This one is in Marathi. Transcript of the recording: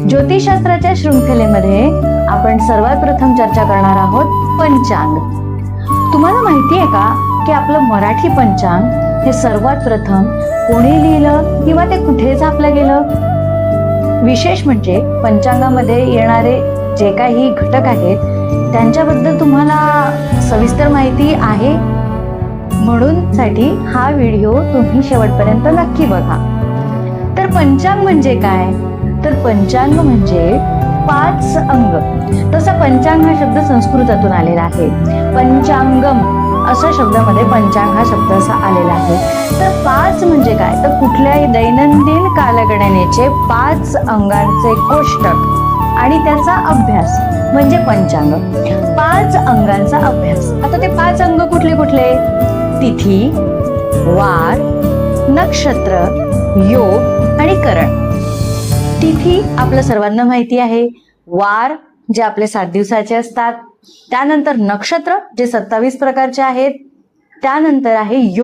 ज्योतिषशास्त्राच्या शृंखलेमध्ये आपण सर्वात प्रथम चर्चा करणार आहोत पंचांग. तुम्हाला माहिती आहे का की आपलं मराठी पंचांग हे सर्वात प्रथम कोणी लिहिलं किंवा ते कुठे छापलं गेलं? विशेष म्हणजे पंचांगामध्ये येणारे जे काही घटक आहेत त्यांच्याबद्दल तुम्हाला सविस्तर माहिती आहे, म्हणून साठी हा व्हिडिओ तुम्ही शेवटपर्यंत नक्की बघा. तर पंचांग म्हणजे काय? तर पंचांग म्हणजे 5 अंग. तसा पंचांग हा शब्द संस्कृतातून आलेला आहे. पंचांगम अशा शब्दामध्ये पंचांग हा शब्द असा आलेला आहे. तर 5 म्हणजे काय? तर कुठल्याही दैनंदिन कालगणनेचे 5 अंगांचे कोष्टक आणि त्याचा अभ्यास म्हणजे पंचांग. 5 अंगांचा अभ्यास. आता ते 5 अंग कुठले कुठले? तिथी, वार, नक्षत्र, योग आणि करण. तिथी आपल्या सर्वांना माहिती आहे. वार जे आपले 7 दिवसाचे असतात. त्यानंतर नक्षत्र जे 27 प्रकारचे आहेत. त्यानंतर आहे योग